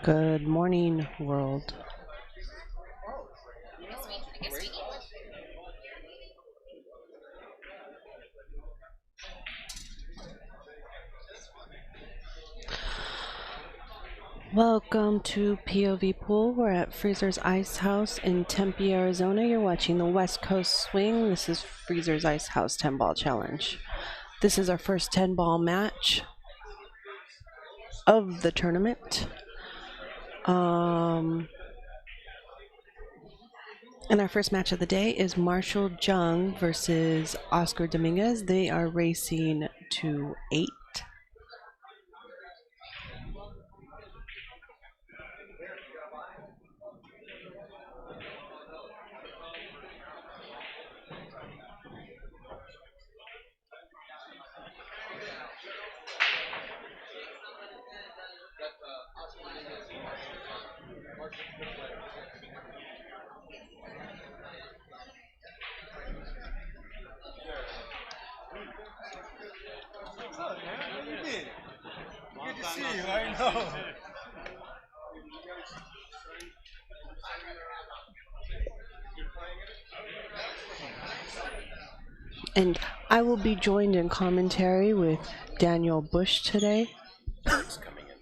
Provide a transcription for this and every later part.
Good morning, world. Welcome to POVPOOL. We're at Freezer's Icehouse in Tempe, Arizona. You're watching the West Coast Swing. This is Freezer's Icehouse 10-ball challenge. This is our first 10-ball match of the tournament. And our first match of the day is Marshall Jung versus Oscar Dominguez. They are racing to 8. And I will be joined in commentary with Daniel Busch today. Derek's coming in.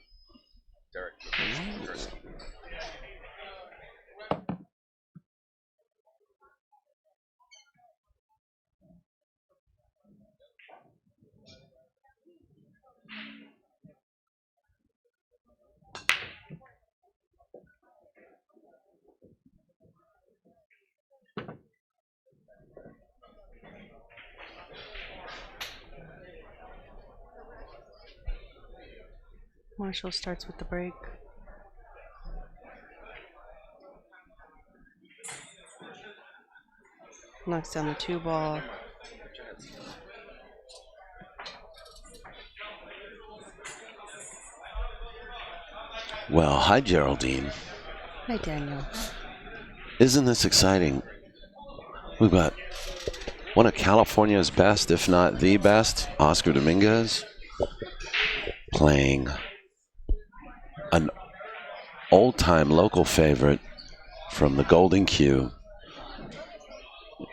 Derek. Marshall starts with the break. Knocks down the 2-ball. Well, hi, Geraldine. Hi, Daniel. Isn't this exciting? We've got one of California's best, if not the best, Oscar Dominguez, playing an old-time local favorite from the Golden Q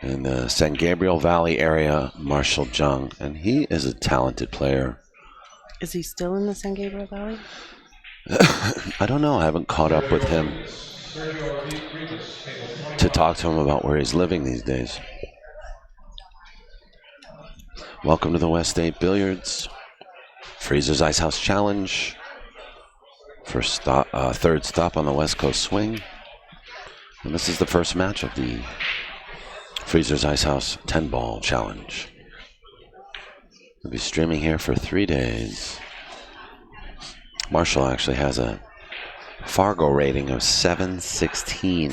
in the San Gabriel Valley area, Marshall Jung, and he is a talented player. Is he still in the San Gabriel Valley? I don't know. I haven't caught up with him to talk to him about where he's living these days. Welcome to the West State Billiards Freezer's Icehouse Challenge. First stop, third stop on the West Coast Swing. And this is the first match of the Freezer's Icehouse 10-ball challenge. We'll be streaming here for 3 days. Marshall actually has a Fargo rating of 716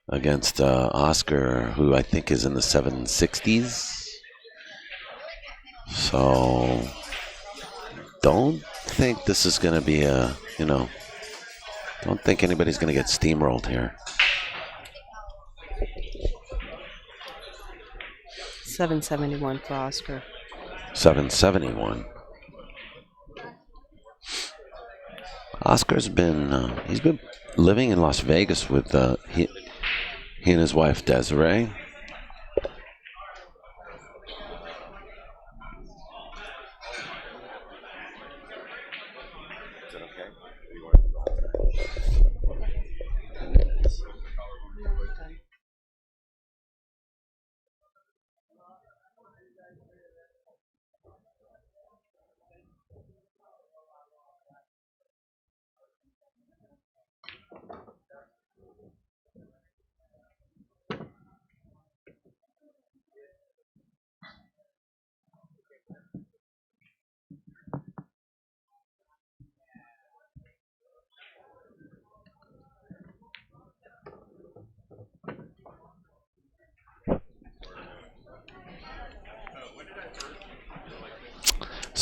against Oscar, who I think is in the 760s. So don't think this is going to be a, don't think anybody's going to get steamrolled here. 771 for Oscar. 771. Oscar's been, he's been living in Las Vegas with he and his wife Desiree.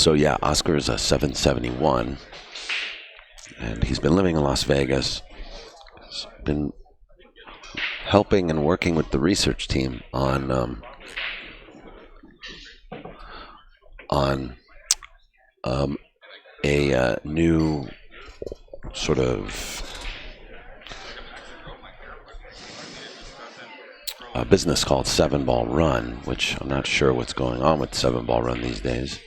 So yeah, Oscar is a 771, and he's been living in Las Vegas. He's been helping and working with the research team on a new sort of a business called 7-Ball Run, which I'm not sure what's going on with 7-Ball Run these days.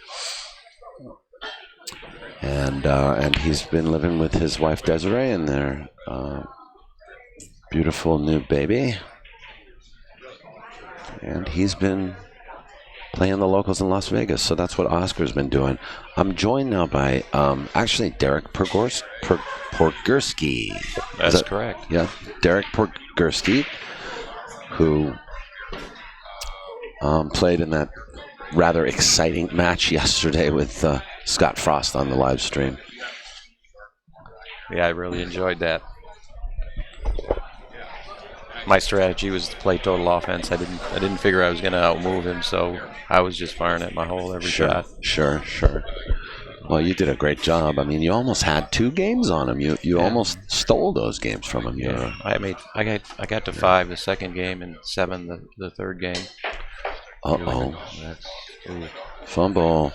And he's been living with his wife Desiree and their beautiful new baby. And he's been playing the locals in Las Vegas, so that's what Oscar's been doing. I'm joined now by actually Derek Porgursky. That's correct. Yeah, Derek Porgursky, who played in that rather exciting match yesterday with Scott Frost on the live stream. Yeah, I really enjoyed that. My strategy was to play total offense. I didn't figure I was going to outmove him, so I was just firing at my hole every shot. Sure. Well, you did a great job. I mean, you almost had 2 games on him. You almost stole those games from him. Yeah, I got to 5 the second game and 7 the third game. Uh-oh. Fumble.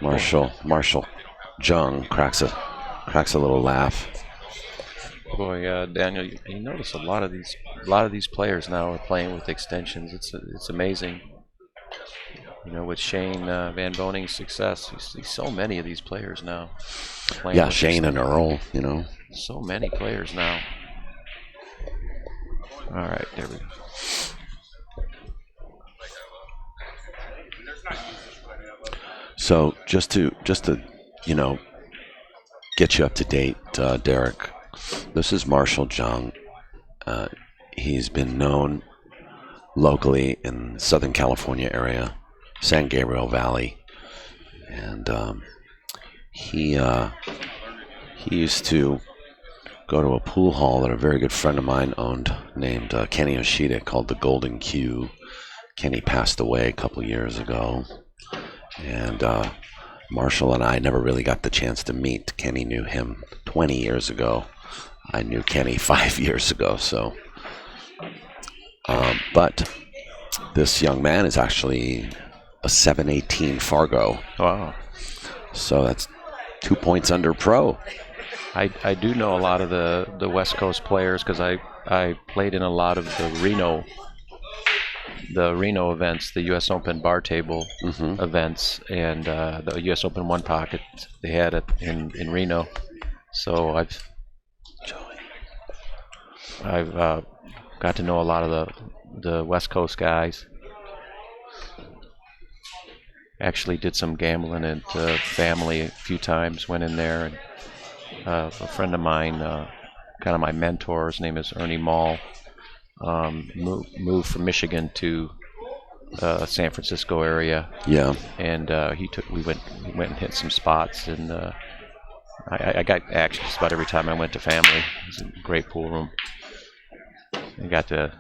Marshall Jung cracks a little laugh. Boy, Daniel, you notice a lot of these players now are playing with extensions. It's amazing. You know, with Shane Van Boning's success, you see so many of these players now. Yeah, Shane and Earl, you know. So many players now. All right, there we go. So just to you know, get you up to date, Derek. This is Marshall Jung. He's been known locally in Southern California area, San Gabriel Valley, and he used to go to a pool hall that a very good friend of mine owned, named Kenny Yoshida, called the Golden Q. Kenny passed away a couple years ago, and Marshall and I never really got the chance to meet. Kenny knew him 20 years ago. I knew Kenny 5 years ago, so. But this young man is actually a 718 Fargo. Wow. So that's 2 points under pro. I do know a lot of the West Coast players because I played in a lot of the Reno events, the U.S. Open bar table events, and the U.S. Open One Pocket they had it in Reno. So I've got to know a lot of the West Coast guys. Actually did some gambling at family a few times, went in there, and a friend of mine, kind of my mentor, his name is Ernie Mall, moved from Michigan to San Francisco area. Yeah. And we went and hit some spots, and I got action just about every time I went to family. It was a great pool room. I got to.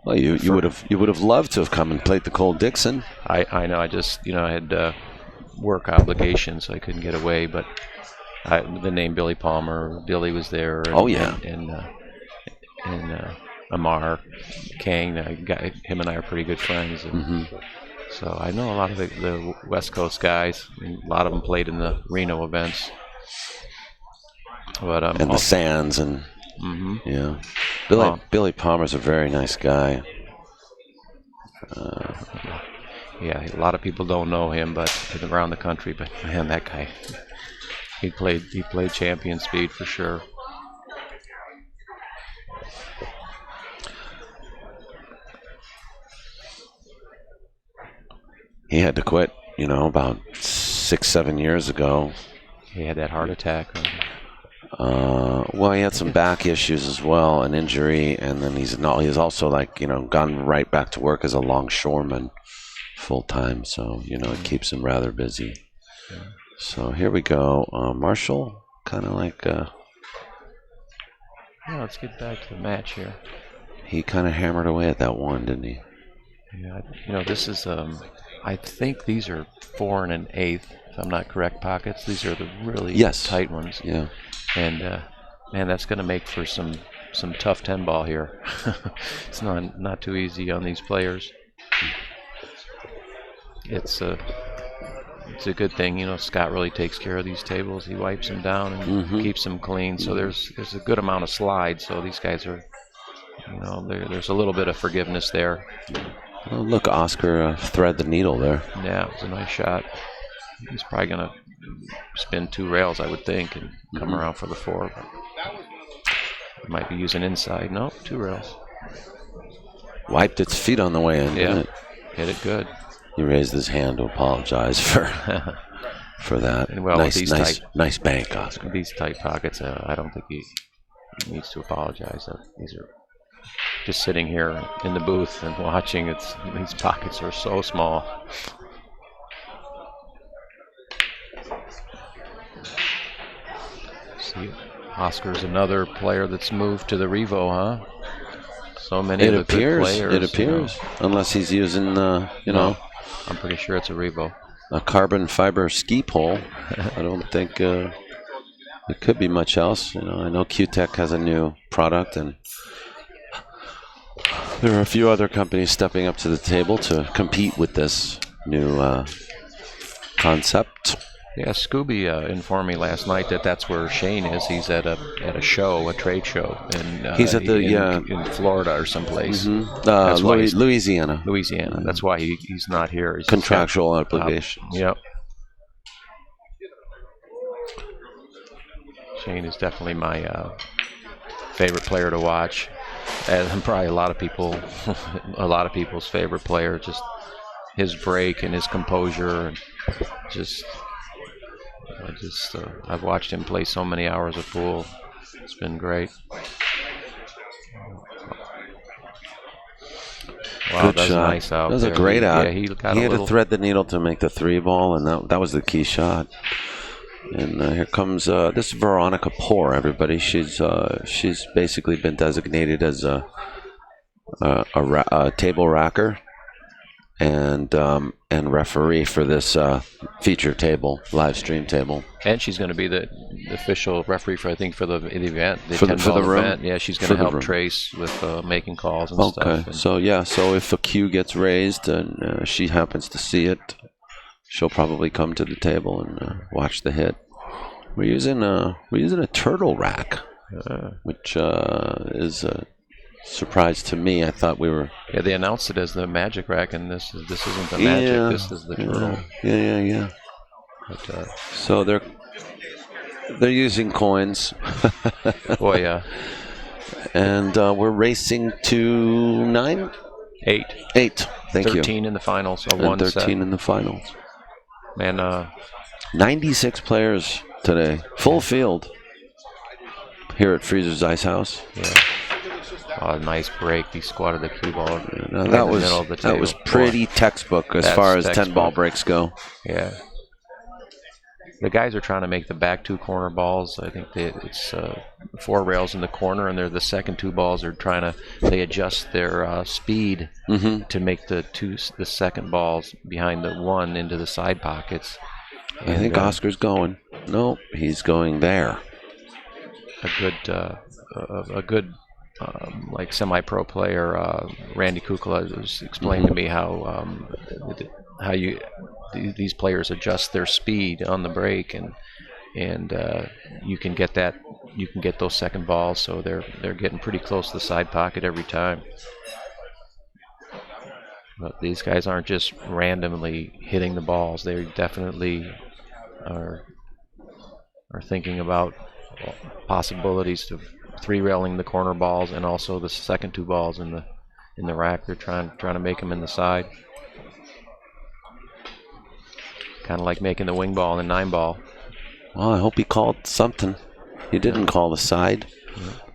Well, you would have loved to have come and played the Cole Dixon. I know. I just I had work obligations, so I couldn't get away. But the name Billy Palmer, Billy was there. And, and Amar Kane, him and I are pretty good friends. And so I know a lot of the West Coast guys. And a lot of them played in the Reno events. But and the Sands and. Yeah, Billy Palmer's a very nice guy. Yeah, a lot of people don't know him, but around the country. But man, that guy, he played champion speed for sure. He had to quit, about 6-7 years ago. He had that heart attack. Well, he had some back issues as well, an injury, and then he's also gone right back to work as a longshoreman full time. So it keeps him rather busy. Yeah. So here we go, Marshall, kind of like. Let's get back to the match here. He kind of hammered away at that one, didn't he? Yeah, this is I think these are 4 and 1/8, if I'm not correct, pockets. These are the really tight ones. Yeah. And man, that's going to make for some tough 10 ball here. It's not too easy on these players. It's a good thing, you know. Scott really takes care of these tables. He wipes them down and keeps them clean. So there's a good amount of slide. So these guys are, you know, there's a little bit of forgiveness there. Well, look, Oscar thread the needle there. Yeah, it was a nice shot. He's probably going to spin 2 rails, I would think, and come around for the 4. Might be using inside. No, 2 rails. Wiped its feet on the way in. Yeah, hit it good. He raised his hand to apologize for that. And well, nice bank, Oscar. These tight pockets, I don't think he needs to apologize. These are just sitting here in the booth and watching. These pockets are so small. See, Oscar's another player that's moved to the Revo, huh? So many of the good players. It appears, unless he's using, you know. I'm pretty sure it's a Revo. A carbon fiber ski pole. I don't think it could be much else. You know, I know Q-Tech has a new product, and there are a few other companies stepping up to the table to compete with this new concept. Yeah, Scooby informed me last night that that's where Shane is. He's at a show, a trade show, and he's at in Florida or someplace. Louisiana. Louisiana. That's why he's not here. He's contractual obligations. Yep. Shane is definitely my favorite player to watch, and probably a lot of people's favorite player. Just his break and his composure, and I've watched him play so many hours of pool. It's been great. Wow, good shot. Nice out. That was a great out. Yeah, he had to thread the needle to make the 3 ball, and that was the key shot. And here comes this is Veronica Poor. Everybody, she's basically been designated as a table racker and referee for this feature table, live stream table. And she's going to be the official referee for, I think, for the event, for the room. Event. Yeah, she's going to help Trace with making calls and stuff. Okay, so if a cue gets raised and she happens to see it, she'll probably come to the table and watch the hit. We're using a turtle rack, which is a surprise to me. I thought we were. Yeah, they announced it as the magic rack, and this isn't the magic. Yeah, this is the turtle. Yeah. But, so they're using coins. Boy, yeah. And we're racing to 9? 8. 8. Thank 13 you. 13 in the finals. So and 13 in the finals. Man, 96 players today. Full field here at Freezer's Icehouse. Yeah. Oh, nice break. He squatted the cue ball. Yeah, that was pretty textbook as far as 10 ball breaks go. Yeah. The guys are trying to make the back 2 corner balls. I think it's 4 rails in the corner, and the second 2 balls are they adjust their speed to make the second balls behind the 1 into the side pockets. And I think Oscar's going. No, he's going there. A good like semi-pro player, Randy Kukla, was explaining to me how these players adjust their speed on the break, and you can get those second balls, so they're getting pretty close to the side pocket every time. But these guys aren't just randomly hitting the balls. They definitely are thinking about possibilities of 3-railing the corner balls and also the second 2 balls in the rack. They're trying to make them in the side. Kind of like making the wing ball and the 9 ball. Well, I hope he called something. He didn't call the side,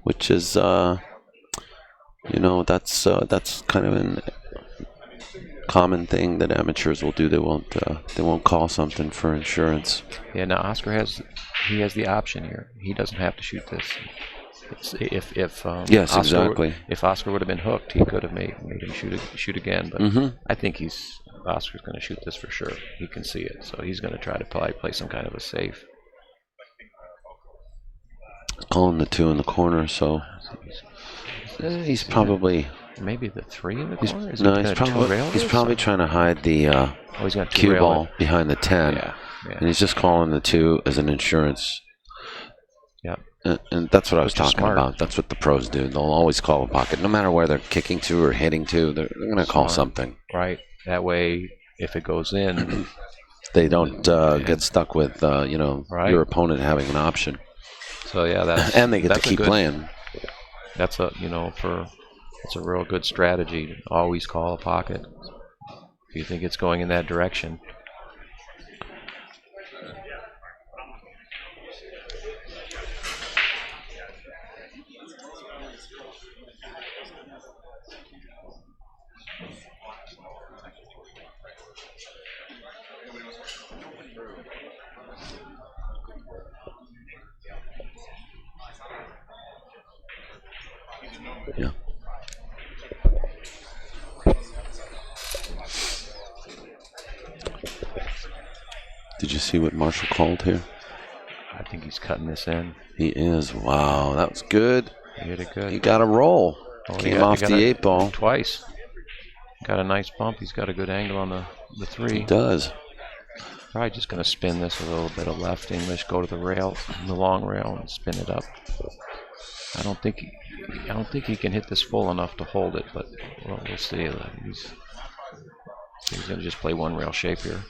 which is, that's kind of a common thing that amateurs will do. They won't call something for insurance. Yeah. Now Oscar has the option here. He doesn't have to shoot this. Yes, exactly. If Oscar would have been hooked, he could have made him shoot again. But I think he's Oscar's going to shoot this for sure. He can see it, so he's going to try to play some kind of a safe. Calling the 2 in the corner, so he's probably maybe the 3 in the corner. He's probably trying to hide the he's got cue ball behind the 10, yeah. And he's just calling the 2 as an insurance. Yeah, and that's what I was talking about. That's what the pros do. They'll always call a pocket, no matter where they're kicking to or hitting to. They're going to call something. Right. That way, if it goes in, they don't get stuck with your opponent having an option. So yeah, that's and they get to keep playing. That's it's a real good strategy. Always call a pocket if you think it's going in that direction. Yeah. Did you see what Marshall called here? I think he's cutting this in. He is. Wow, that was good. He hit it good. He got a roll. Came off the 8 ball. Twice. Got a nice bump. He's got a good angle on the 3. He does. Probably just going to spin this a little bit of left English, go to the rail, the long rail, and spin it up. I don't think he can hit this full enough to hold it, but we'll see. He's going to just play one rail shape here.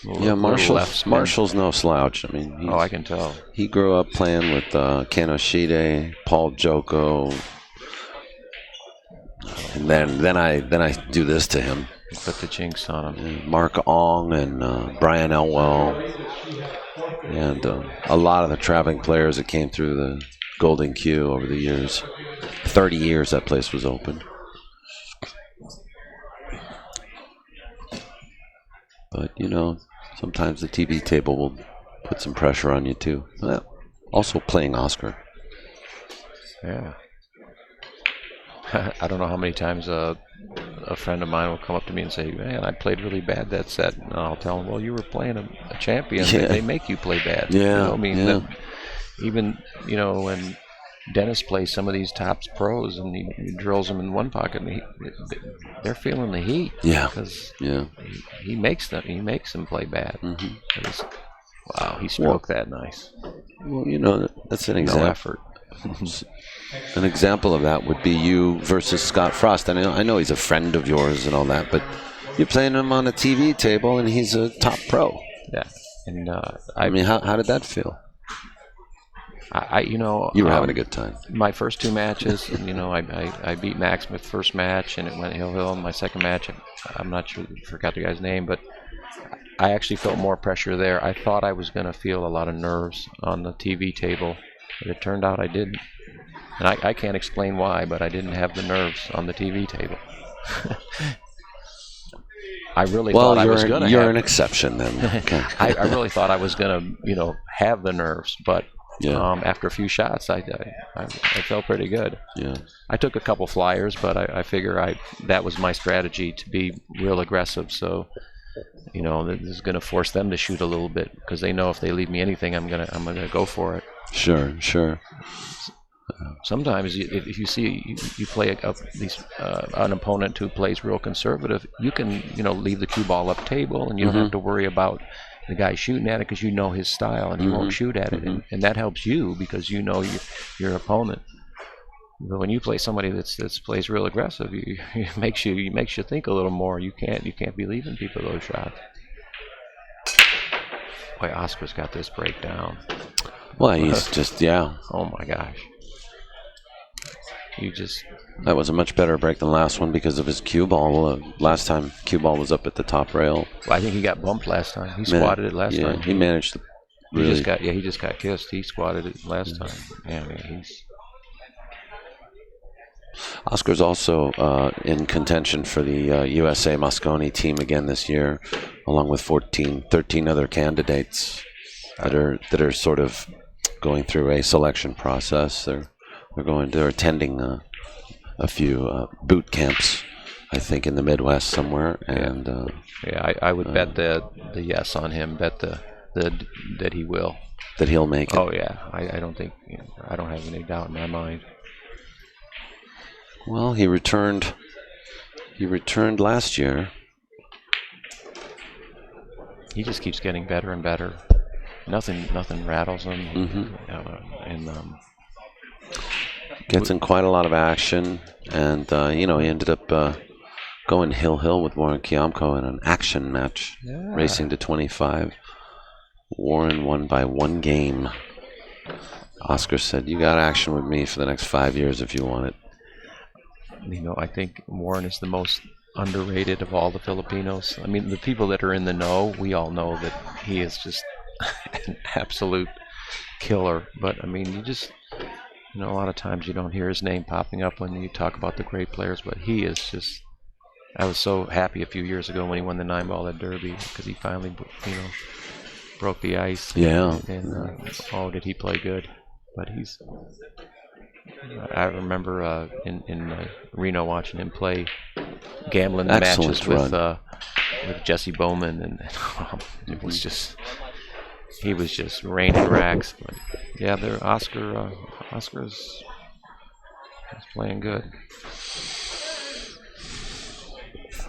Marshall's no slouch. I mean, I can tell. He grew up playing with Kanoshide, Paul Joko, and then I do this to him. Put the jinx on him. Mark Ong and Brian Elwell, and a lot of the traveling players that came through the Golden Q over the years. 30 years that place was open. But, sometimes the TV table will put some pressure on you, too. Well, also playing Oscar. Yeah. I don't know how many times a friend of mine will come up to me and say, man, I played really bad that set. And I'll tell him, well, you were playing a champion. Yeah. They make you play bad. Yeah. Even, when Dennis plays some of these tops pros and he drills them in one pocket, and they're feeling the heat. Yeah. Because he makes them play bad. Mm-hmm. Wow, he stroked that nice. Well, that's an example. No effort. An example of that would be you versus Scott Frost. And I know he's a friend of yours and all that, but you're playing him on a TV table, and he's a top pro. Yeah. And I mean, how did that feel? You were having a good time. My first 2 matches, and I beat Max my first match, and it went hill. My second match, I'm not sure, forgot the guy's name, but I actually felt more pressure there. I thought I was going to feel a lot of nerves on the TV table, but it turned out I didn't. And I can't explain why, but I didn't have the nerves on the TV table. I really thought I was going to. You're an exception then. Okay. I really thought I was going to, have the nerves, but after a few shots, I felt pretty good. Yeah. I took a couple flyers, but I figure that was my strategy, to be real aggressive. So, this is going to force them to shoot a little bit, because they know if they leave me anything, I'm gonna go for it. Sure. Sometimes if you see you play an opponent who plays real conservative, you can leave the cue ball up table, and you don't have to worry about the guy shooting at it, because you know his style and he won't shoot at it, and that helps you because you know your opponent. But when you play somebody that plays real aggressive, it makes you think a little more. You can't be leaving people those shots. Boy, Oscar's got this breakdown. Well, he's just Oh my gosh. That was a much better break than last one because of his cue ball. Last time, cue ball was up at the top rail. Well, I think he got bumped last time. He squatted it last time. He managed to. Really, he just got kissed. He squatted it last time. Yeah, Oscar's also in contention for the USA Mosconi team again this year, along with 13 other candidates that are sort of going through a selection process. They're attending a few boot camps I think in the Midwest somewhere. And I would bet the yes on him. Bet the that he will. That he'll make it. Oh yeah, I don't think I don't have any doubt in my mind. Well, he returned. He returned last year. He just keeps getting better and better. Nothing rattles him. And gets in quite a lot of action, and he ended up going hill with Warren Kiamko in an action match, racing to 25. Warren won by 1 game. Oscar said, "You got action with me for the next 5 years if you want it." I think Warren is the most underrated of all the Filipinos. I mean, the people that are in the know, we all know that he is just an absolute killer. But I mean, you just, a lot of times you don't hear his name popping up when you talk about the great players. But he is just. I was so happy a few years ago when he won the 9-ball at Derby because he finally, broke the ice. Yeah. And did he play good? But he's. I remember in Reno watching him play, gambling the matches with Jesse Bowman, and it was just he was just raining racks. But yeah, Oscar's playing good.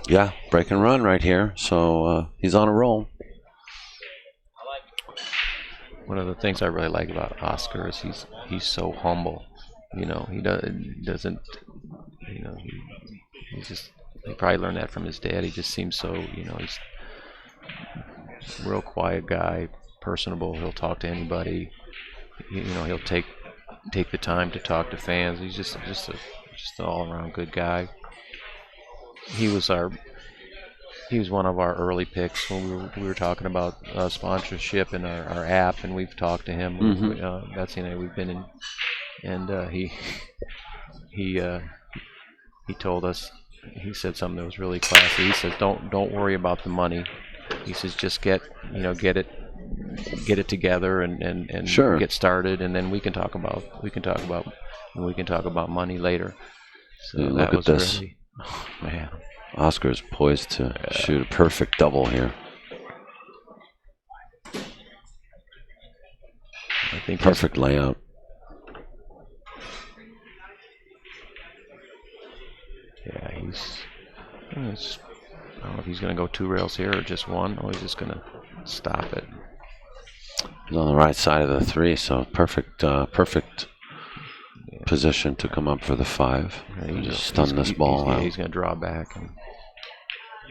Yeah, break and run right here. So he's on a roll. One of the things I really like about Oscar is he's so humble. He doesn't. He probably learned that from his dad. He just seems so. He's a real quiet guy, personable. He'll talk to anybody. He'll take the time to talk to fans. He's just an all-around good guy. He was one of our early picks when we were talking about sponsorship and our app, and we've talked to him. Betsy and I, we've been in, and he told us, he said something that was really classy. He said, "Don't worry about the money." He says, "Just get it together and sure. Get started, and then we can talk about money later." So yeah, that look was at this. really, oh, man. Oscar's poised to shoot a perfect double here. I think perfect layout. Yeah, I don't know if he's going to go 2 rails here or just 1, or he's just going to stop it. He's on the right side of the 3, so perfect position to come up for the 5. Yeah, he just stun this ball out. He's going to draw back, and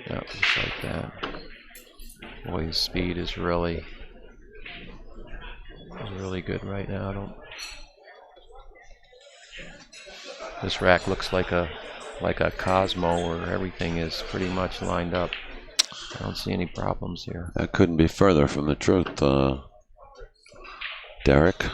just like that. Boy, his speed is really good right now. This rack looks like a Cosmo where everything is pretty much lined up. I don't see any problems here. That couldn't be further from the truth, Derek.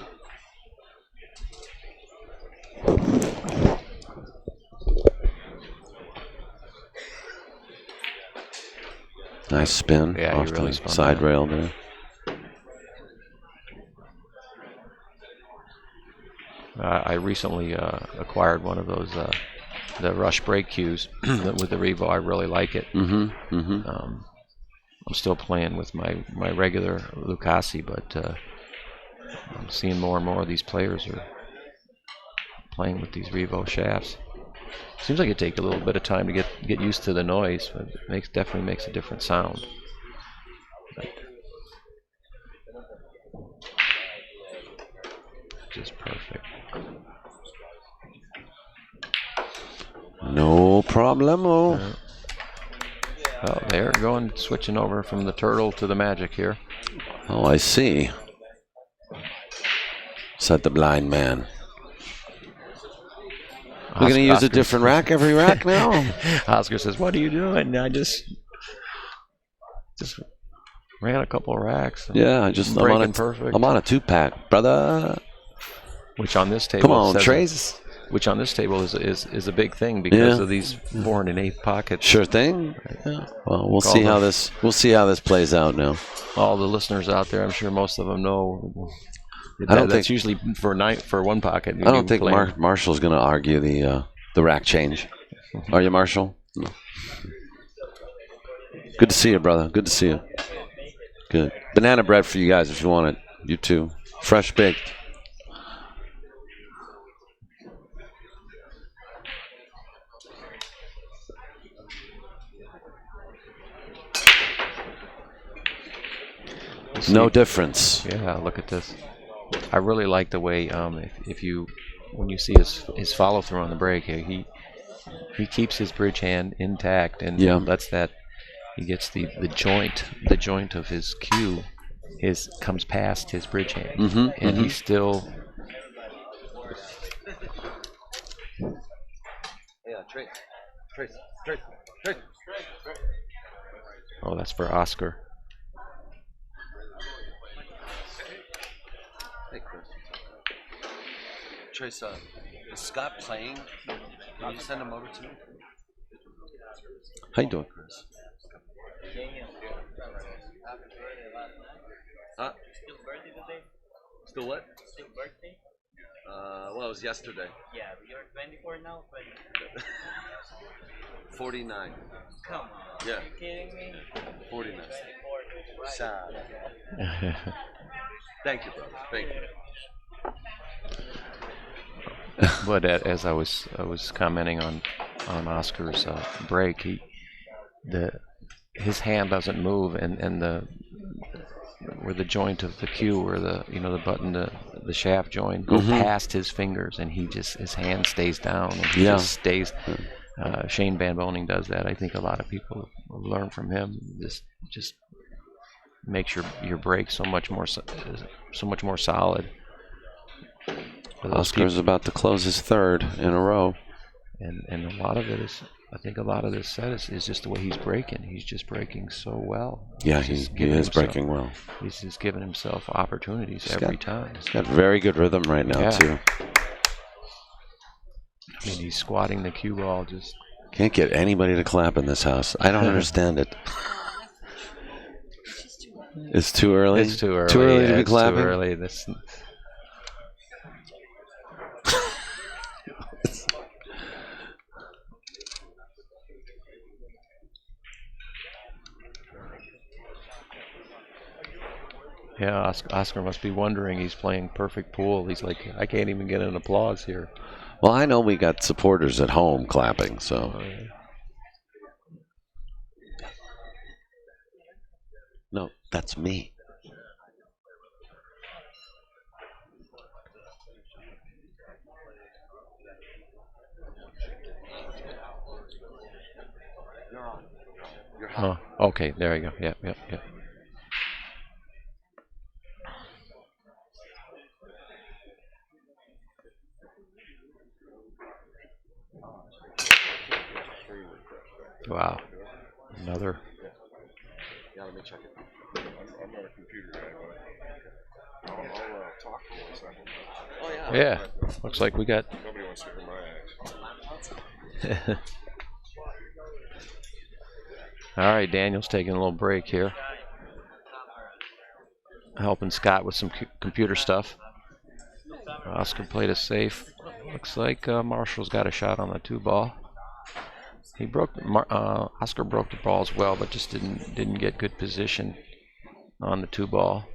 Nice spin off the side rail there. I recently acquired one of those the rush brake cues with the Revo. I really like it. I'm still playing with my regular Lucasi, but I'm seeing more and more of these players are playing with these Revo shafts. Seems like it takes a little bit of time to get used to the noise, but it definitely makes a different sound. Just perfect. No problemo. Oh, they're switching over from the turtle to the magic here. Oh, I see. Said the blind man. We're going to use a different rack every rack now? Oscar says, "What are you doing?" I just ran a couple of racks. Yeah, I'm on a 2-pack, brother. Which on this table, come on, Trace. Which on this table is a big thing because of these 4 1/8 pockets. Sure thing. Yeah. Well, we'll see how this plays out now. All the listeners out there, I'm sure most of them know. That's usually for 1 pocket. I don't think Marshall's going to argue the rack change. Are you, Marshall? Good to see you, brother. Good to see you. Good. Banana bread for you guys if you want it. You too. Fresh baked. No difference. Yeah, look at this. I really like the way when you see his follow through on the break here, he keeps his bridge hand intact and lets that he gets the joint of his cue comes past his bridge hand, and he's still. Trace. Oh, that's for Oscar. Hey, Chris. Trace, is Scott playing? Can you send him over to me? How you doing, Chris? Huh? Still birthday today? Still what? Still birthday? Well, it was yesterday. Yeah, you're 24 now? 49. Come on. Yeah. Are you kidding me? 49. 24. Sad. Thank you, brother. Thank you. But as I was commenting on Oscar's break, his hand doesn't move, and where the joint of the cue, where the button, the shaft joint, go past his fingers, and his hand stays down, and he just stays. Shane Van Boning does that. I think a lot of people learn from him. Just makes your break so much more solid. Oscar's about to close his third in a row. And a lot of it is, I think a lot of this set is just the way he's breaking. He's just breaking so well. Yeah, he is breaking well. He's just giving himself opportunities every time. He's got very good rhythm right now, too. I mean, he's squatting the cue ball just... Can't get anybody to clap in this house. I don't understand it. It's too early? It's too early. Too early to be clapping? Too early. Yeah, Oscar must be wondering. He's playing perfect pool. He's like, I can't even get an applause here. Well, I know we got supporters at home clapping, so. Oh, yeah. No, that's me. You're on. You're hot. Oh, okay, there you go. Yep. Wow. Another. Yeah, let me check it. I'm not a computer guy, but I'll talk for 1 second. Oh, Yeah. Looks like we got. Nobody wants to hear my act. All right, Daniel's taking a little break here. Helping Scott with some computer stuff. Oscar played it safe. Looks like Marshall's got a shot on the 2-ball. He Oscar broke the ball as well, but just didn't get good position on the 2-ball.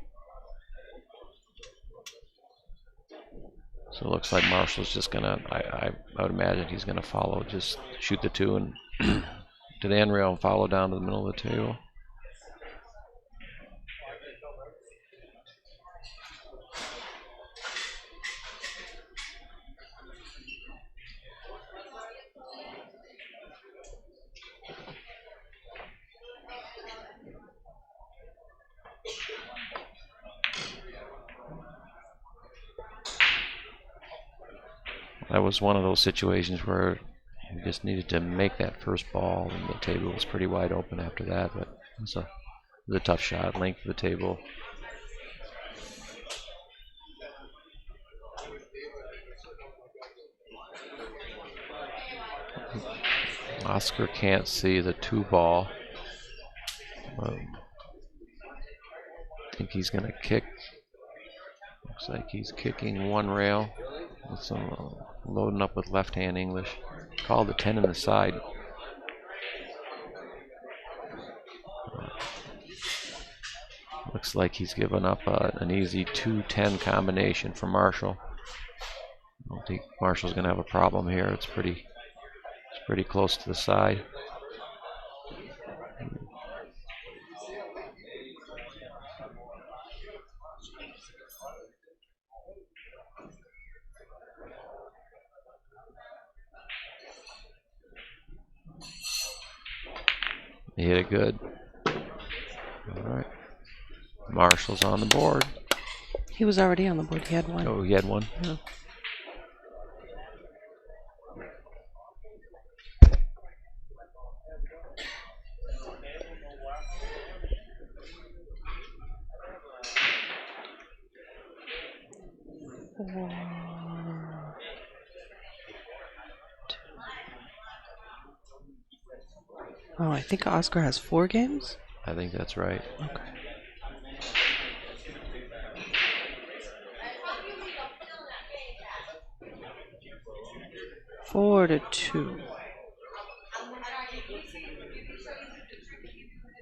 So it looks like Marshall's just gonna. I would imagine he's gonna follow, just shoot the 2 and to the end rail and follow down to the middle of the table. That was one of those situations where you just needed to make that first ball, and the table was pretty wide open after that. But it was a tough shot, length of the table. Oscar can't see the 2-ball. I think he's going to kick. Looks like he's kicking 1 rail. With some loading up with left-hand English. Called the 10 in the side. Looks like he's given up an easy 2-10 combination for Marshall. I don't think Marshall's going to have a problem here. It's pretty close to the side. He hit it good. All right. Marshall's on the board. He was already on the board. He had one. Oh, he had one? Yeah. Oh, I think Oscar has 4 games? I think that's right. Okay. Four to 2.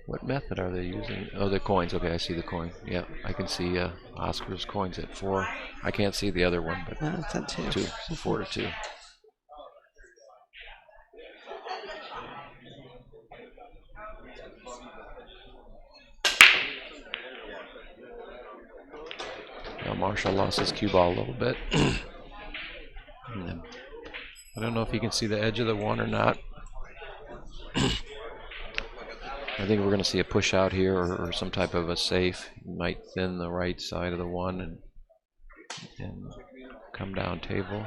What method are they using? Oh, the coins. Okay, I see the coin. Yeah, I can see Oscar's coins at 4. I can't see the other one, but No, it's at 2. 2. So 4 to 2. Now Marshall lost his cue ball a little bit. I don't know if he can see the edge of the 1 or not. I think we're going to see a push out here or some type of a safe. He might thin the right side of the 1 and come down table.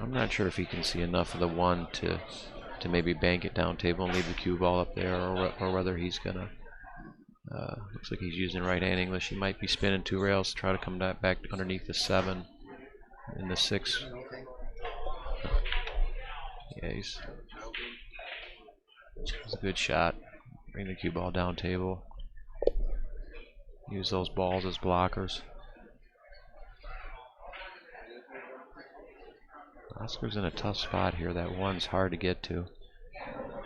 I'm not sure if he can see enough of the 1 to maybe bank it down table and leave the cue ball up there, or whether he's gonna. Looks like he's using right-hand English. He might be spinning 2 rails to try to come back underneath the 7 and the 6. Yeah, it's a good shot. Bring the cue ball down table. Use those balls as blockers. Oscar's in a tough spot here. That 1's hard to get to.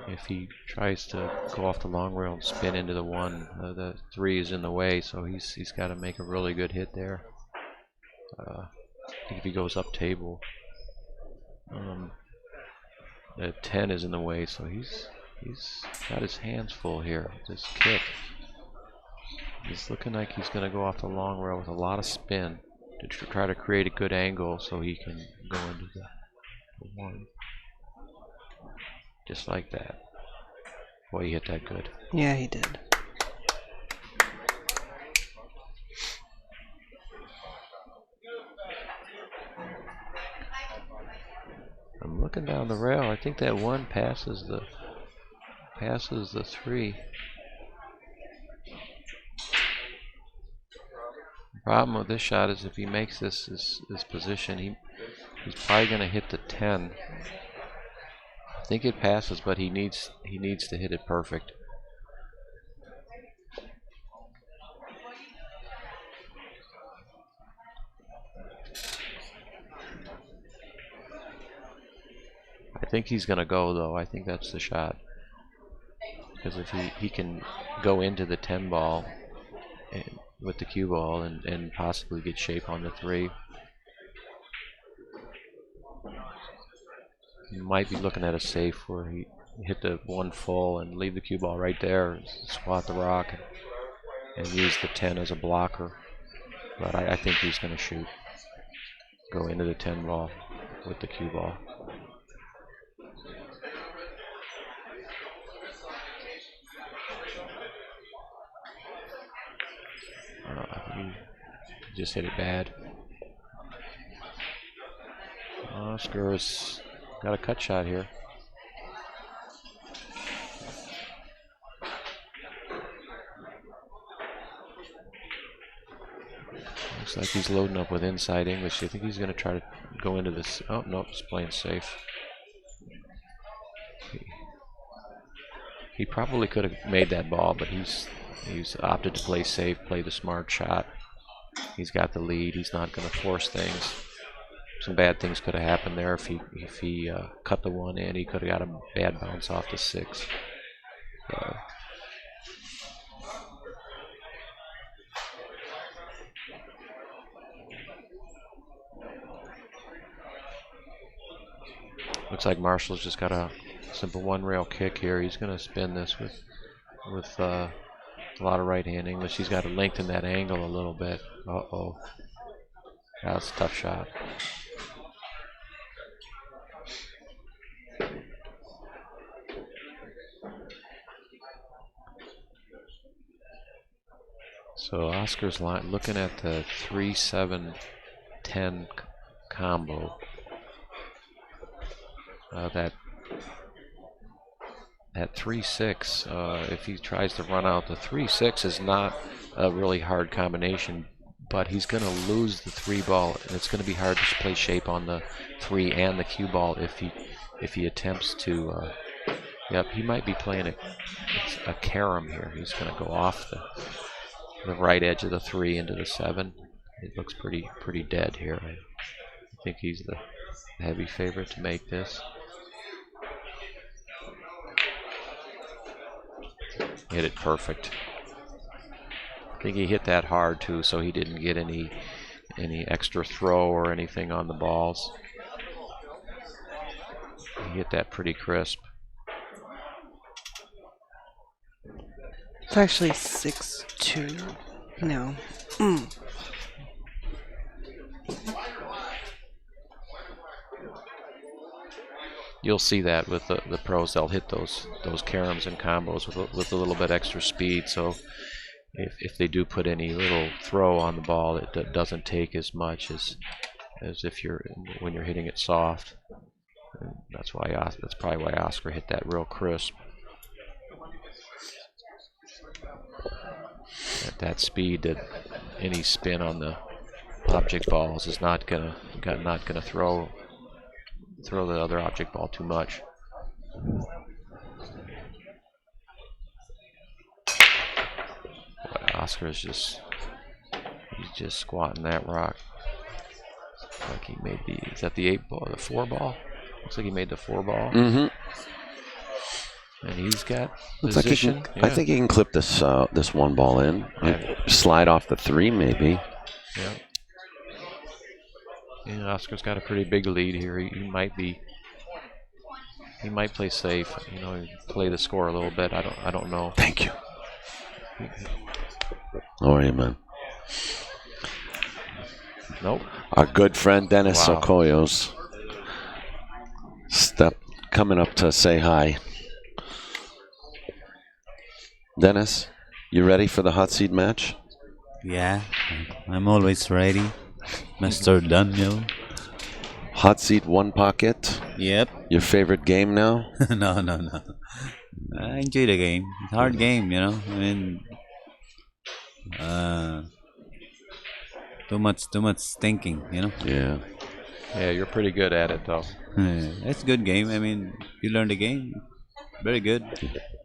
If he tries to go off the long rail and spin into the 1, the 3 is in the way, so he's got to make a really good hit there. I think if he goes up table, the 10 is in the way, so he's got his hands full here with this kick. He's looking like he's going to go off the long rail with a lot of spin to try to create a good angle so he can go into the 1. Just like that. Boy, he hit that good. Yeah, he did. I'm looking down the rail. I think that 1 passes the 3. The problem with this shot is if he makes this position, he's probably going to hit the 10. I think it passes, but he needs to hit it perfect. I think he's going to go, though. I think that's the shot. Because if he can go into the 10 ball with the cue ball and possibly get shape on the 3. You might be looking at a safe where he hit the 1 full and leave the cue ball right there, squat the rock, and use the 10 as a blocker. But I think he's going to shoot. Go into the 10 ball with the cue ball. He just hit it bad. Oscar's got a cut shot here. Looks like he's loading up with inside English. I think he's going to try to go into this. Oh, nope, he's playing safe. He probably could have made that ball, but he's opted to play safe, play the smart shot. He's got the lead. He's not going to force things. some bad things could have happened there. If he cut the one in, he could have got a bad bounce off the 6. Looks like Marshall's just got a simple one-rail kick here. He's going to spin this with a lot of right-hand English. He's got to lengthen that angle a little bit. Uh-oh. That's a tough shot. So Oscar's line, looking at the 3-7-10 combo. That 3-6, if he tries to run out, the 3-6 is not a really hard combination, but he's going to lose the 3 ball, and it's going to be hard to play shape on the 3 and the cue ball if he attempts to. Yep, he might be playing a carom here. He's going to go off the right edge of the 3 into the 7. It looks pretty dead here. I think he's the heavy favorite to make this. Hit it perfect. I think he hit that hard too, so he didn't get any extra throw or anything on the balls. He hit that pretty crisp. It's actually 6-2 now. You'll see that with the pros. They'll hit those caroms and combos with a little bit extra speed. So if they do put any little throw on the ball, it doesn't take as much as if when you're hitting it soft. And that's probably why Oscar hit that real crisp. At that speed, that any spin on the object balls is not gonna throw the other object ball too much. But Oscar is just squatting that rock. Like he made is that the 8 ball, the 4 ball? Looks like he made the 4 ball. Mm-hmm. And he's got Looks position. like I think he can clip this 1 ball in. Slide off the 3 maybe. Yeah. Yeah, Oscar's got a pretty big lead here. He might play safe. Play the score a little bit. I don't know. Thank you. How are you, man? Nope. Our good friend Dennis Wow. Okoyos coming up to say hi. Dennis, you ready for the hot seat match? Yeah, I'm always ready, Mr. Daniel. Hot seat 1 pocket. Yep. Your favorite game now? No. I enjoy the game. It's a hard game, I mean, too much thinking, Yeah. Yeah, you're pretty good at it though. It's a good game. I mean, you learn the game. Very good.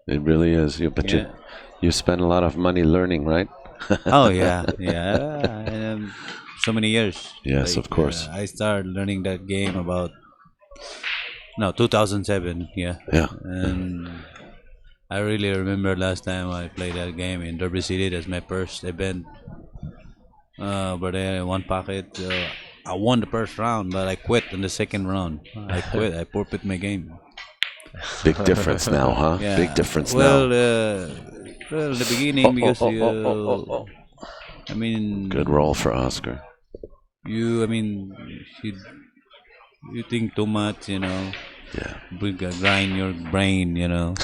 It really is. But you spend a lot of money learning, right? Oh yeah. So many years. Yes, of course. I started learning that game about 2007. Yeah. And I really remember last time I played that game in Derby City. That's my first event. But then 1 pocket. I won the first round, but I quit in the second round. I quit. I forfeit my game. Big difference now, huh? Yeah. Big difference well, now. Well, the beginning because I mean. Good roll for Oscar. You think too much, Yeah. grind your brain, and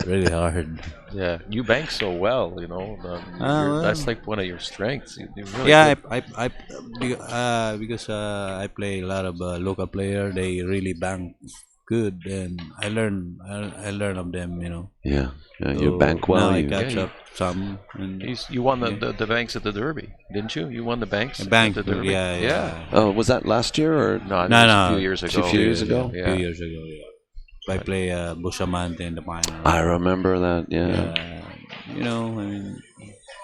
really hard. Yeah, you bank so well, that's like one of your strengths. You're really Yeah, good. because I play a lot of local player. They really bank good, and I learn of them, Yeah. You So bank well. Now I You, catch up some. And You won the banks at the Derby, didn't you? You won the banks bank, at the Derby. yeah. oh, was that last year or? No, I think it was No. a few years ago. A few years ago? Yeah. Few years ago, yeah. I play Bushamante in the final. I remember that. Yeah. I mean,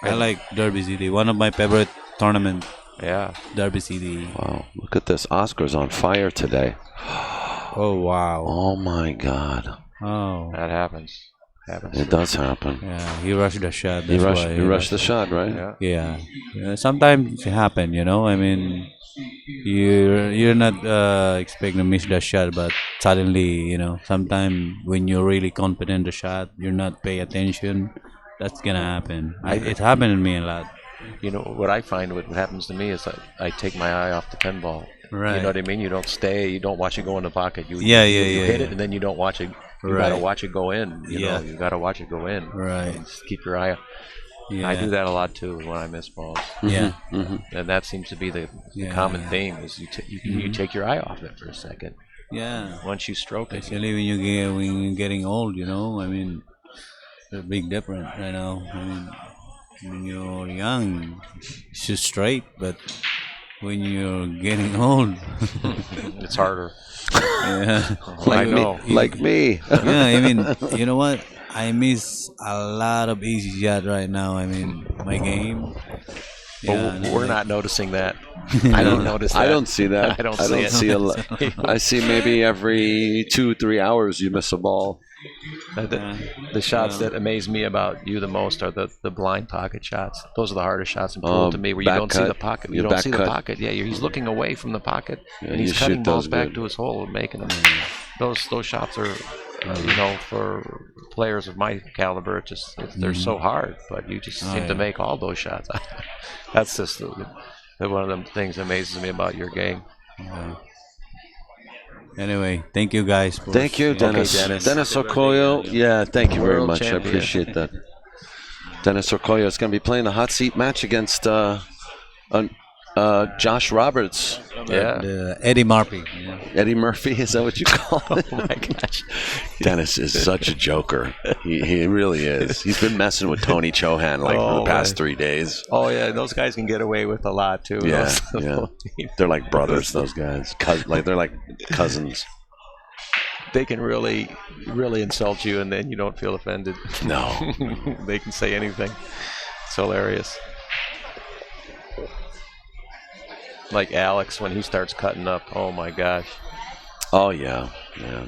I like Derby City. One of my favorite tournament Yeah. Derby City. Wow, look at this. Oscar's on fire today. Oh wow. Oh my God. Oh. That happens. It does happen. Yeah, he rushed the shot. He That's rushed, why. he rushed the shot, right? Yeah. Yeah. Sometimes it happen, you know. I mean, you're not expecting to miss the shot, but suddenly, you know, sometimes when you're really confident the shot, you're not pay attention. That's gonna happen. It happened to me a lot. You know what I find? What happens to me is I take my eye off the pinball. Right. You know what I mean? You don't stay. You don't watch it go in the pocket. You Yeah, you hit yeah. it and then you don't watch it. You Right. gotta watch it go in. You know, Yeah. you gotta watch it go in. Right. And just keep your eye. Yeah. I do that a lot too when I miss balls, Yeah. and that seems to be the Yeah. common theme. Is you take your eye off it for a second. Yeah. Once you stroke it, Especially when you're getting old, you know. I mean, there's a big difference, you know. I mean, when you're young, it's just straight, but when you're getting old, it's harder. yeah. Like I know. me. Like me. Yeah, I mean, you know what? I miss a lot of easy shot right now. I mean, my game. But we're not noticing that. I I don't notice that. I don't see that. I don't see it. see a lot. I see maybe every 2-3 hours you miss a ball. The shots that amaze me about you the most are the blind pocket shots. Those are the hardest shots in pool to me, where you back don't see cut. the pocket. You Your don't back see cut. the pocket. Yeah, he's looking away from the pocket, Yeah, and he's you cutting shoot balls those back good. to his hole and making them. Those shots are, you know, for players of my caliber, they're so hard. But you just seem to make all those shots. That's just one of the things that amazes me about your game. Anyway, thank you guys. For Thank you, Dennis. Dennis. Dennis Okoyo. Yeah, thank you very World much. I champion. appreciate that. Dennis Okoyo is going to be playing the hot seat match against Josh Roberts. Yeah. Eddie Murphy. Yeah. Eddie Murphy, is that what you call it? Oh my gosh. Dennis is such a joker. He really is. He's been messing with Tony Chohan for the past 3 days. Oh yeah, those guys can get away with a lot too. Yeah, Those- yeah. They're like brothers, those guys. They're like cousins. They can really insult you, and then you don't feel offended. No. They can say anything. It's hilarious. Like Alex, when he starts cutting up, oh my gosh. Oh yeah, yeah.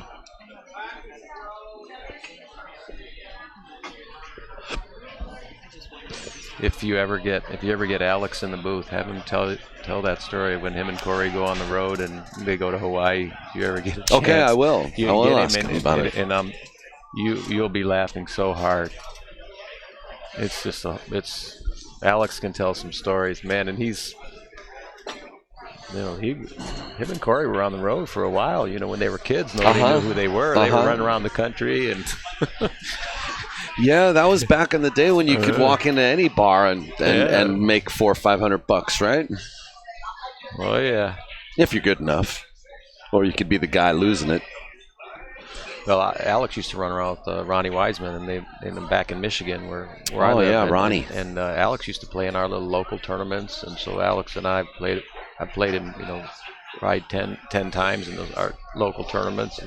If you ever get Alex in the booth, have him tell that story when him and Corey go on the road and they go to Hawaii. If you ever get a chance, Okay, I will. You I will get ask him him about it. And you'll be laughing so hard. It's just Alex can tell some stories, man, and he's. You know, him and Corey were on the road for a while. You know, when they were kids, nobody knew who they were. They were running around the country, and Yeah, that was back in the day when you could walk into any bar and make $400 or $500, right? oh yeah. If you're good enough, or you could be the guy losing it. Well, Alex used to run around with Ronnie Wiseman, and back in Michigan, where I Oh, live. yeah, and, Ronnie. And Alex used to play in our little local tournaments, and so Alex and I played. I played him, you know, probably 10 times in our local tournaments,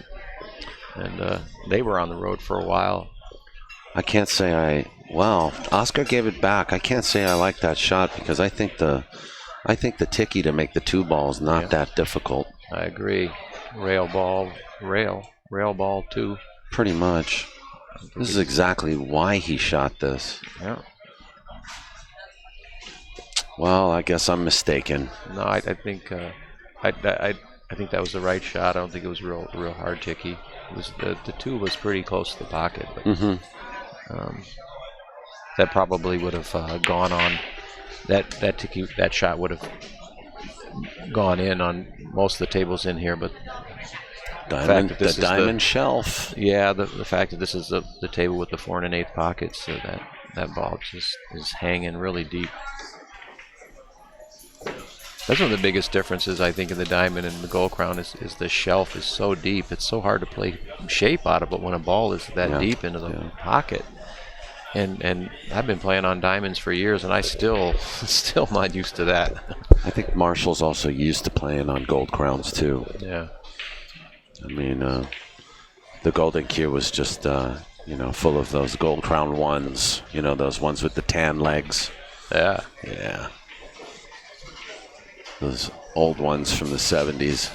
and they were on the road for a while. I can't say Wow, Oscar gave it back. I can't say I like that shot because I think the ticky to make the 2 balls not that difficult. I agree. Rail ball too. Pretty much. This is exactly why he shot this. Yeah. Well, I guess I'm mistaken. No, I think I think that was the right shot. I don't think it was real hard ticky. It was the 2 was pretty close to the pocket, but that probably would have gone on. That ticky, that shot would have gone in on most of the tables in here, but The diamond shelf. Yeah, the fact that this is the table with the 4 1/8 pockets, so that ball just is hanging really deep. That's one of the biggest differences, I think, in the diamond and the gold crown is the shelf is so deep. It's so hard to play shape out of it when a ball is that deep into the pocket. And I've been playing on diamonds for years, and I still not used to that. I think Marshall's also used to playing on gold crowns too. Yeah. I mean, the Golden Q was just, full of those gold crown ones. You know, those ones with the tan legs. Yeah. Yeah. those old ones from the 70s.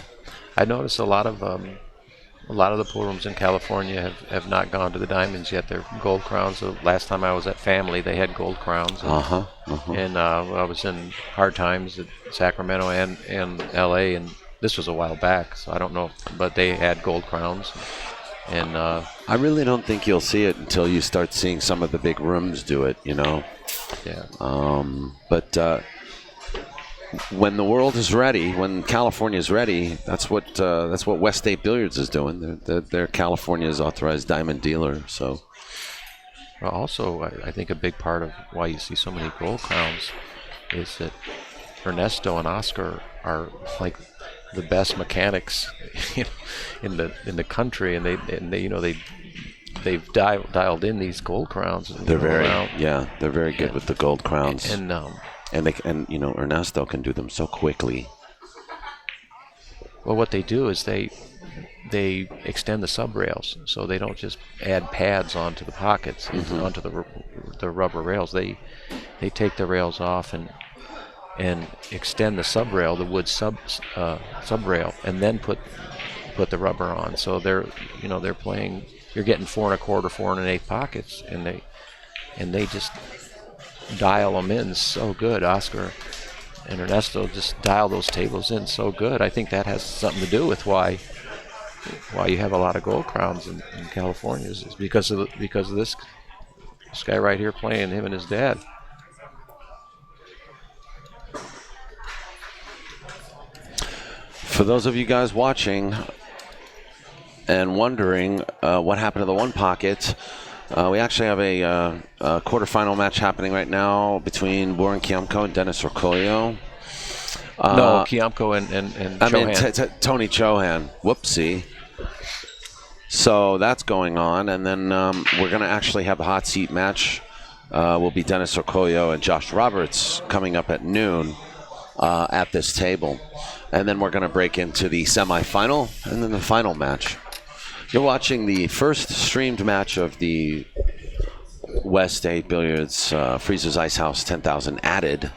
I noticed a lot of the pool rooms in California have not gone to the diamonds yet. They're gold crowns. The last time I was at Family, they had gold crowns. And I was in hard times at Sacramento and L.A., and this was a while back, so I don't know. But they had gold crowns. And I really don't think you'll see it until you start seeing some of the big rooms do it, you know. Yeah. But when the world is ready, when California is ready, that's what West State Billiards is doing. They're California's authorized diamond dealer. So, well, also, I think a big part of why you see so many gold crowns is that Ernesto and Oscar are like the best mechanics in the country, and they've dialed in these gold crowns. They're very good with the gold crowns. And you know, Ernesto can do them so quickly. Well, what they do is they extend the sub rails, so they don't just add pads onto the pockets, onto the rubber rails. They take the rails off and extend the sub rail, the wood sub rail, and then put the rubber on. So they're playing. You're getting 4 1/4, 4 1/8 pockets, and they just dial them in so good. Oscar and Ernesto just dial those tables in so good. I think that has something to do with why you have a lot of gold crowns in California is because of this guy right here playing, him and his dad. For those of you guys watching and wondering what happened to the one pocket, we actually have a quarterfinal match happening right now between Warren Kiamko and Dennis Orcolio. No, Kiamko and Chohan. Tony Chohan. Whoopsie. So that's going on, and then we're going to actually have a hot seat match. Will be Dennis Orcolio and Josh Roberts coming up at noon at this table. And then we're going to break into the semifinal and then the final match. You're watching the first streamed match of the West State Billiards Freezer's Icehouse 10,000 added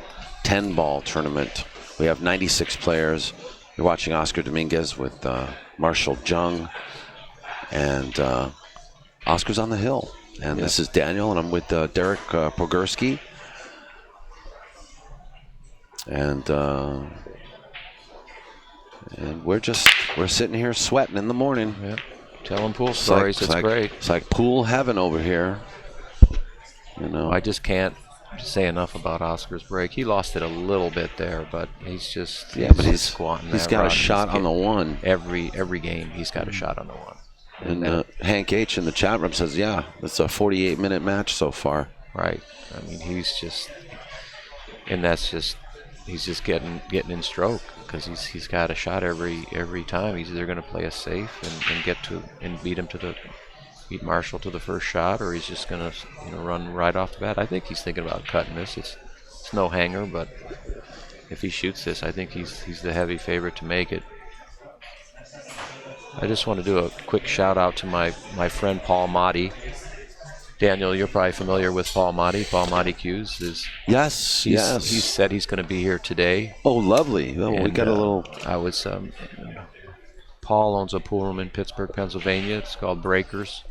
10-ball tournament. We have 96 players. You're watching Oscar Dominguez with Marshall Jung. And Oscar's on the hill. And this is Daniel, and I'm with Derek Pogurski. And we're sitting here sweating in the morning. Yeah. Telling pool stories. It's great. It's like pool heaven over here. You know, I just can't say enough about Oscar's break. He lost it a little bit there, but he's squatting. He's got a shot on the one. Every game, he's got a shot on the one. And Hank H in the chat room says, "Yeah, it's a 48-minute match so far." Right. I mean, he's just getting in stroke because he's got a shot every time. He's either going to play us safe and beat Marshall to the first shot, or he's just going to run right off the bat. I think he's thinking about cutting this. It's no hanger, but if he shoots this, I think he's the heavy favorite to make it. I just want to do a quick shout out to my friend Paul Motti. Daniel, you're probably familiar with Paul Motti. Paul Motti Q's is yes. He said he's going to be here today. Oh, lovely. Well, we got a little. Paul owns a pool room in Pittsburgh, Pennsylvania. It's called Breakers.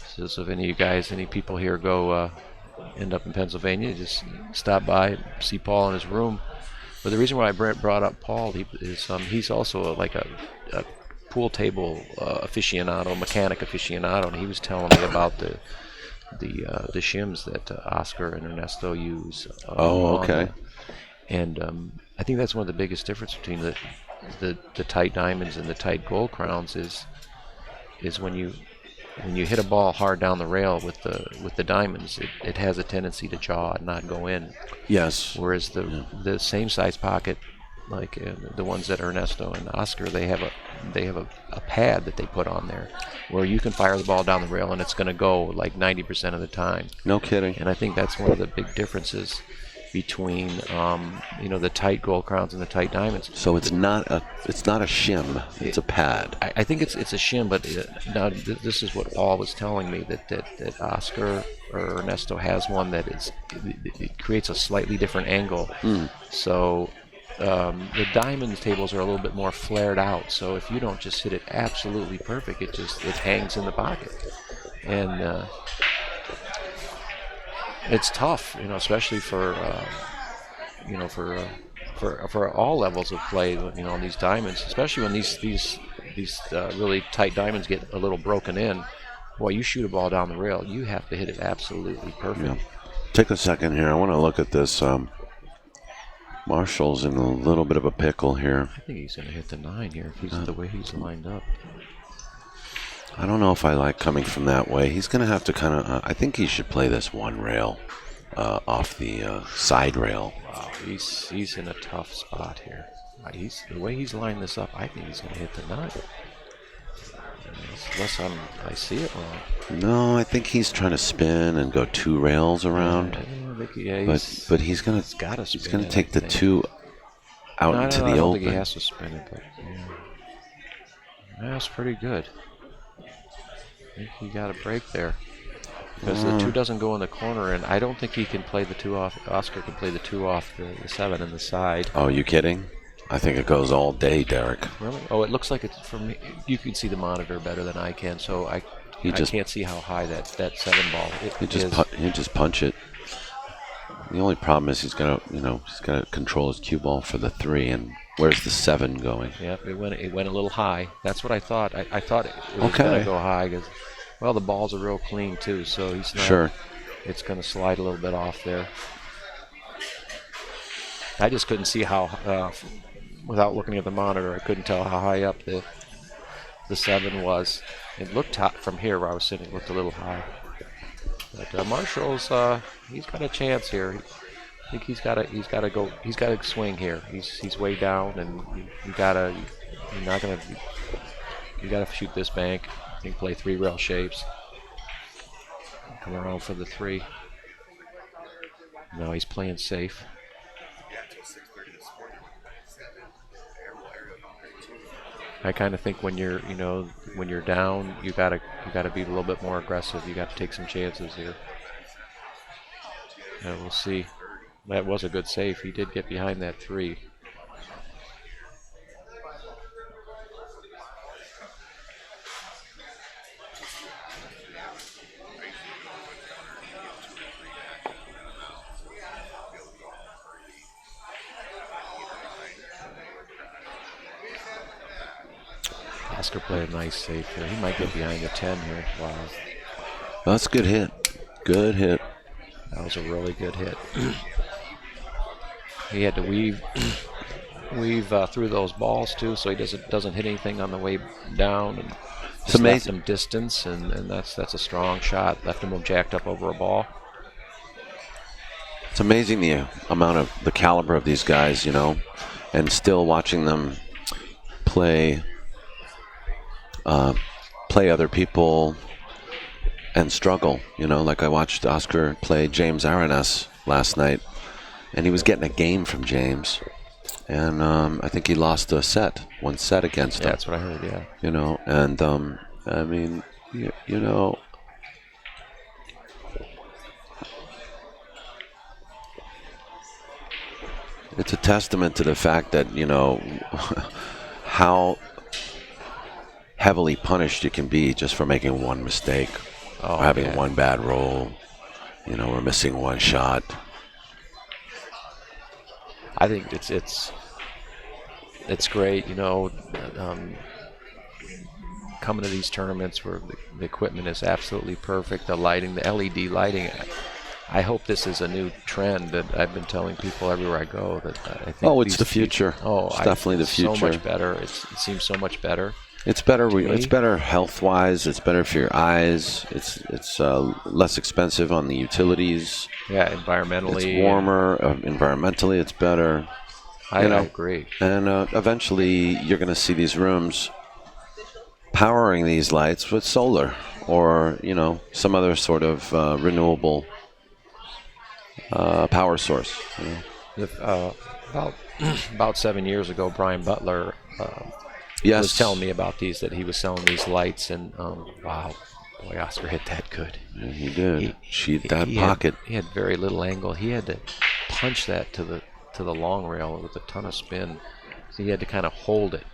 So if any people here go end up in Pennsylvania, just stop by, see Paul in his room. But the reason why I brought up Paul is he's also like a pool table aficionado, mechanic aficionado, and he was telling me about the shims that Oscar and Ernesto use. Okay. And I think that's one of the biggest difference between the tight diamonds and the tight gold crowns is when you hit a ball hard down the rail with the diamonds, it has a tendency to jaw and not go in. Yes. Whereas the same size pocket, like the ones that Ernesto and Oscar, they have a pad that they put on there where you can fire the ball down the rail and it's going to go like 90% of the time. No kidding. And I think that's one of the big differences between the tight gold crowns and the tight diamonds. So it's not a shim, it's a pad. I think it's a shim, but now this is what Paul was telling me, that Oscar or Ernesto has one that it creates a slightly different angle. So the diamond tables are a little bit more flared out. So if you don't just hit it absolutely perfect, it hangs in the pocket, and it's tough, especially for for all levels of play, on these diamonds, especially when these really tight diamonds get a little broken in. Boy, you shoot a ball down the rail, you have to hit it absolutely perfect. Yeah. Take a second here. I want to look at this. Marshall's in a little bit of a pickle here. I think he's going to hit the 9 here if he's the way he's lined up. I don't know if I like coming from that way. He's going to have to kind of. I think he should play this one rail off the side rail. Wow, he's in a tough spot here. The way he's lined this up, I think he's going to hit the 9. Unless I see it wrong. No, I think he's trying to spin and go 2 rails around. But he's going to take the 2 out into the open. I don't think he has to spin it, but yeah. That's pretty good. I think he got a break there. Because the 2 doesn't go in the corner, and I don't think he can play the 2 off. Oscar can play the 2 off the 7 in the side. Oh, you kidding? I think it goes all day, Derek. Really? Oh, it looks like it's from me. You can see the monitor better than I can, so I can't see how high that 7 ball is. He just punch it. The only problem is he's got to control his cue ball for the 3, and where's the 7 going? Yep, it went a little high. That's what I thought. I thought it was going to go high because, well, the balls are real clean too, so he's not. Sure. It's going to slide a little bit off there. I just couldn't see how, without looking at the monitor, I couldn't tell how high up the 7 was. It looked hot from here where I was sitting. It looked a little high. But Marshall's, he's got a chance here. I think he's got to swing here. He's way down, and you gotta shoot this bank. You can play 3 rail shapes. Come around for the 3. No, he's playing safe. I kind of think when you're down, you gotta be a little bit more aggressive. You got to take some chances here. And we'll see. That was a good save. He did get behind that 3. Oscar played a nice save here. He might get behind the 10 here. Wow. That's a good hit. Good hit. That was a really good hit. He had to weave through those balls too, so he doesn't hit anything on the way down, and just left him distance, and that's a strong shot. Left him jacked up over a ball. It's amazing the amount of the caliber of these guys, and still watching them play other people and struggle. Like I watched Oscar play James Arenas last night, and he was getting a game from James, and I think he lost one set against him. Yeah, that's what I heard. Yeah. And I mean, it's a testament to the fact that how heavily punished you can be just for making one mistake, or having one bad roll, or missing one shot. I think it's great, coming to these tournaments where the equipment is absolutely perfect, the lighting, the LED lighting. I hope this is a new trend that I've been telling people everywhere I go. That I think. Oh, it's the future. It's definitely the future. So much better. It seems so much better. It's better. It's better health-wise. It's better for your eyes. It's less expensive on the utilities. Yeah, environmentally. It's warmer. Environmentally, it's better. I agree. And eventually, you're going to see these rooms powering these lights with solar, or some other sort of renewable power source. About 7 years ago, Brian Butler. Yes. Was telling me about these, that he was selling these lights, and wow, boy, Oscar hit that good. Yeah, he did. Sheet that pocket. He had very little angle. He had to punch that to the to the long rail with a ton of spin. So he had to kind of hold it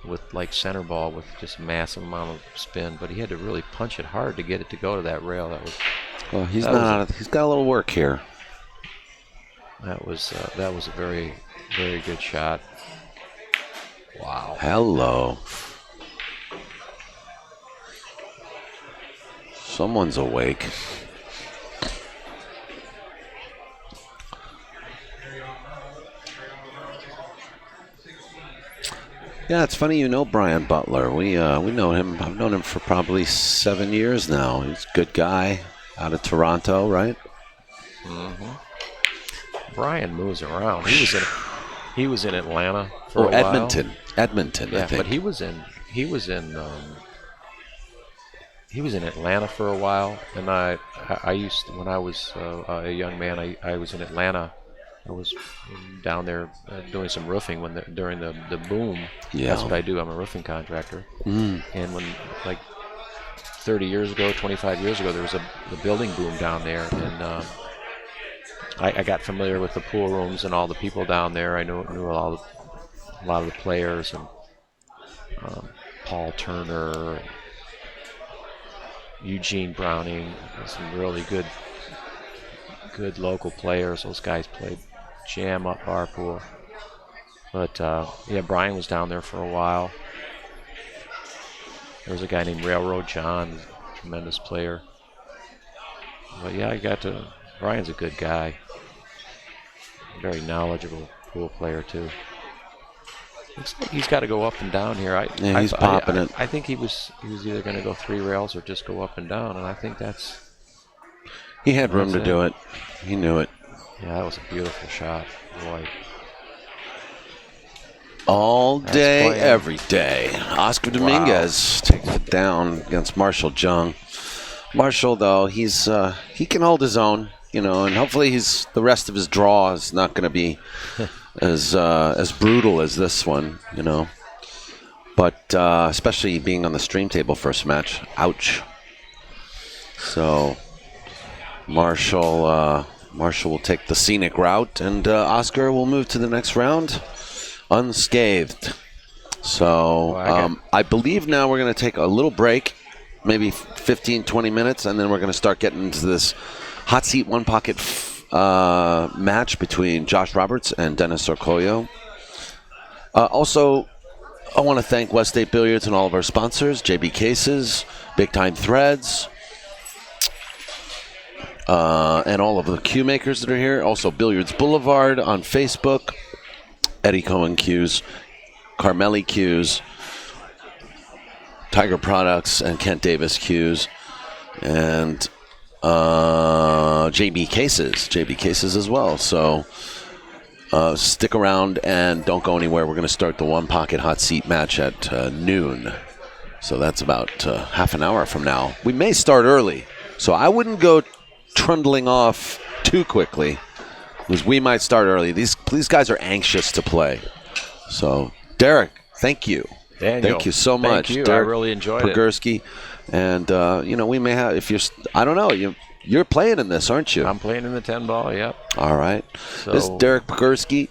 with like center ball with just a massive amount of spin, but he had to really punch it hard to get it to go to that rail. Well, he's got a little work here. That was a very, very good shot. Wow. Hello. Someone's awake. Yeah, it's funny you know Brian Butler. We know him. I've known him for probably 7 years now. He's a good guy out of Toronto, right? Brian moves around. He was in Atlanta for a Edmonton. while. Edmonton, Yeah, I think. but he was in Atlanta for a while, and I used to, when I was a young man, I was in Atlanta. I was down there doing some roofing during the boom. Yeah. That's what I do. I'm a roofing contractor. And when, like 30 years ago, 25 years ago, there was the building boom down there, and I got familiar with the pool rooms and all the people down there. I knew a lot of the players, and Paul Turner, Eugene Browning, some really good local players. Those guys played jam up bar pool. But yeah, Brian was down there for a while. There was a guy named Railroad John, tremendous player. But yeah, Brian's a good guy. Very knowledgeable pool player too. Looks like he's got to go up and down here. He's popping it. I think he was either going to go 3 rails or just go up and down, and I think he had room to do it. He knew it. Yeah, that was a beautiful shot. Boy. All day, every day. Oscar Dominguez takes it down against Marshall Jung. Marshall, though, he can hold his own, and hopefully the rest of his draw is not going to be as brutal as this one, But especially being on the stream table first match, ouch. So Marshall will take the scenic route, and Oscar will move to the next round unscathed. So I believe now we're going to take a little break, maybe 15, 20 minutes, and then we're going to start getting into this hot seat one pocket match between Josh Roberts and Dennis Orcollo. Also, I want to thank West State Billiards and all of our sponsors, JB Cases, Big Time Threads, and all of the cue makers that are here. Also, Billiards Boulevard on Facebook, Eddie Cohen Cues, Carmeli Cues, Tiger Products, and Kent Davis Cues, and JB Cases as well. So stick around and don't go anywhere. We're going to start the one pocket hot seat match at noon. So that's about half an hour from now. We may start early, so I wouldn't go trundling off too quickly, because we might start early. These guys are anxious to play. So Derek, thank you. Daniel, thank you so much. Thank you. Derek I really enjoyed Pogorski. And we may have, if you're, I don't know, you're playing in this, aren't you? I'm playing in the 10 ball. Yep. All right. So, this is Derek Pogorski.